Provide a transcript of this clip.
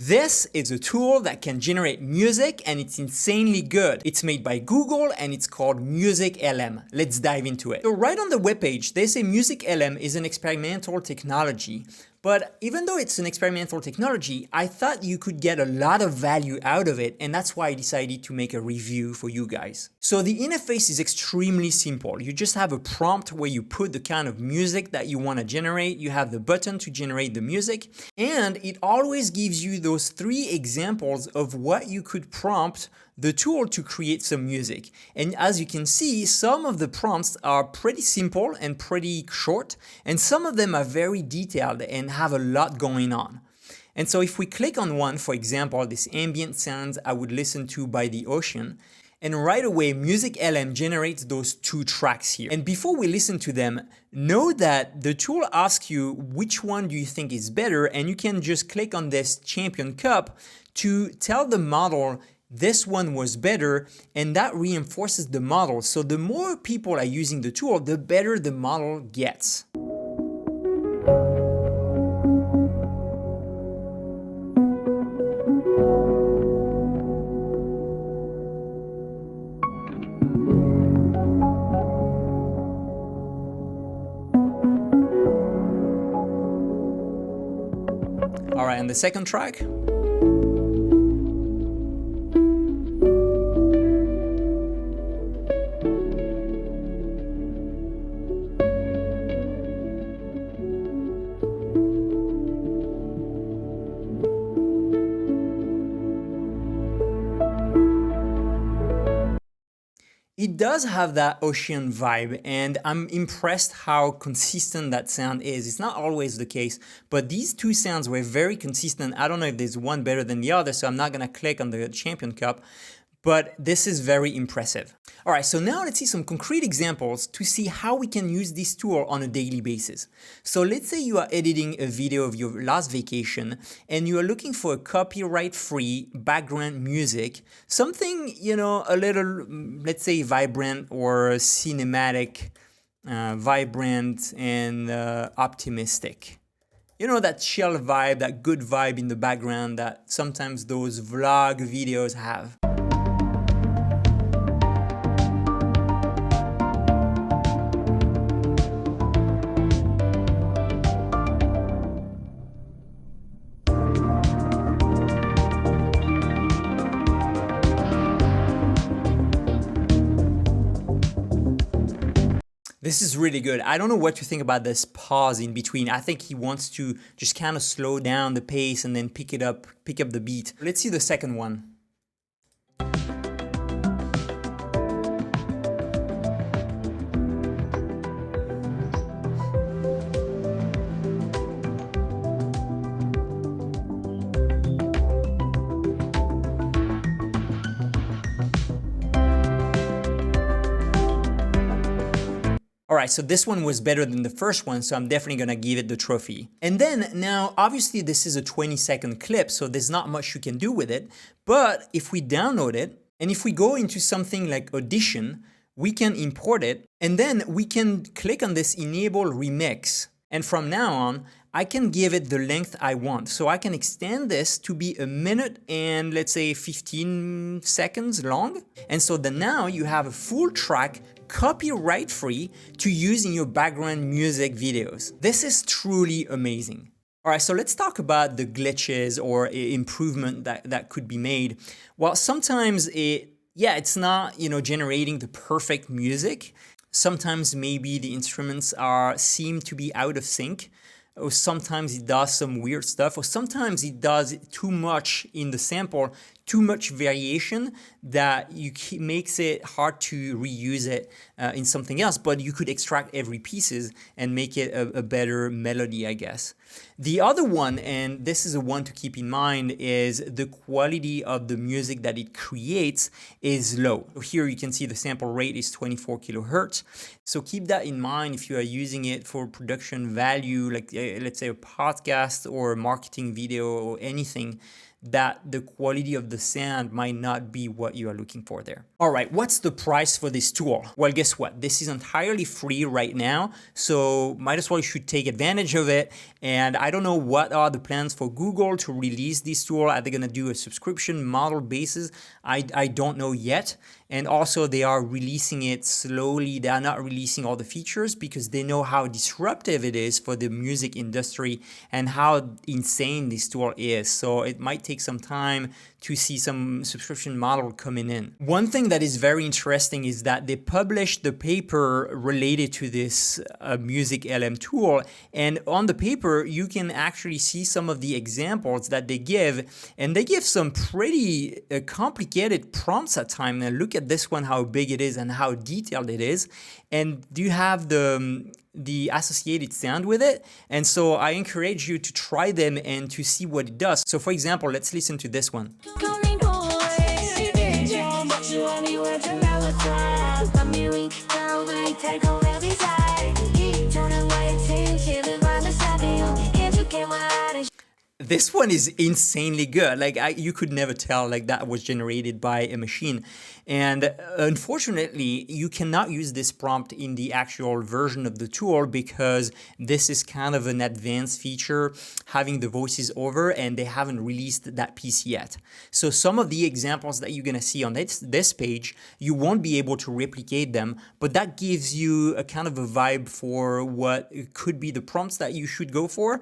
This is a tool that can generate music and it's insanely good. It's made by Google and it's called MusicLM. Let's dive into it. So right on the webpage, they say MusicLM is an experimental technology. But even though it's an experimental technology, I thought you could get a lot of value out of it, and that's why I decided to make a review for you guys. So the interface is extremely simple. You just have a prompt where you put the kind of music that you want to generate. You have the button to generate the music, and it always gives you those 3 examples of what you could prompt the tool to create some music. And as you can see, some of the prompts are pretty simple and pretty short, and some of them are very detailed and have a lot going on. And so if we click on one, for example, this ambient sounds I would listen to by the ocean, and right away MusicLM generates those 2 tracks here. And before we listen to them, know that the tool asks you which one do you think is better, and you can just click on this Champion Cup to tell the model this one was better, and that reinforces the model. So the more people are using the tool, the better the model gets. All right, and the second track. It does have that ocean vibe, and I'm impressed how consistent that sound is. It's not always the case, but these 2 sounds were very consistent. I don't know if there's one better than the other, so I'm not gonna click on the Champion Cup, but this is very impressive. All right, so now let's see some concrete examples to see how we can use this tool on a daily basis. So let's say you are editing a video of your last vacation and you are looking for a copyright-free background music, something, you know, a little, let's say vibrant or cinematic, vibrant and optimistic. You know, that chill vibe, that good vibe in the background that sometimes those vlog videos have. This is really good. I don't know what to think about this pause in between. I think he wants to just kind of slow down the pace and then pick up the beat. Let's see the second one. All right, so this one was better than the first one, so I'm definitely gonna give it the trophy. And then now, obviously this is a 20-second clip, so there's not much you can do with it. But if we download it, and if we go into something like Audition, we can import it, and then we can click on this Enable Remix. And from now on, I can give it the length I want. So I can extend this to be 1 minute and let's say 15 seconds long. And so then now you have a full track copyright free to use in your background music videos. This is truly amazing. All right, so let's talk about the glitches or improvement that could be made. Well, sometimes it's not, you know, generating the perfect music. Sometimes maybe the instruments seem to be out of sync, or sometimes it does some weird stuff, or sometimes it does too much in the sample, too much variation that makes it hard to reuse it in something else, but you could extract every pieces and make it a better melody, I guess. The other one, and this is a one to keep in mind, is the quality of the music that it creates is low. Here you can see the sample rate is 24 kilohertz. So keep that in mind if you are using it for production value, like let's say a podcast or a marketing video or anything. that the quality of the sound might not be what you are looking for there. All right, what's the price for this tool? Well, guess what? This is entirely free right now, so might as well you should take advantage of it. And I don't know what are the plans for Google to release this tool. Are they going to do a subscription model basis? I don't know yet. And also they are releasing it slowly. They are not releasing all the features because they know how disruptive it is for the music industry and how insane this tool is. So it might take some time to see some subscription model coming in. One thing that is very interesting is that they published the paper related to this Music LM tool. And on the paper, you can actually see some of the examples that they give. And they give some pretty complicated prompts at times. And look at this one, how big it is and how detailed it is. And do you have the associated sound with it? And so I encourage you to try them and to see what it does. So for example, let's listen to this one. This one is insanely good. Like you could never tell like that was generated by a machine. And unfortunately, you cannot use this prompt in the actual version of the tool because this is kind of an advanced feature, having the voices over, and they haven't released that piece yet. So some of the examples that you're gonna see on this page, you won't be able to replicate them, but that gives you a kind of a vibe for what could be the prompts that you should go for.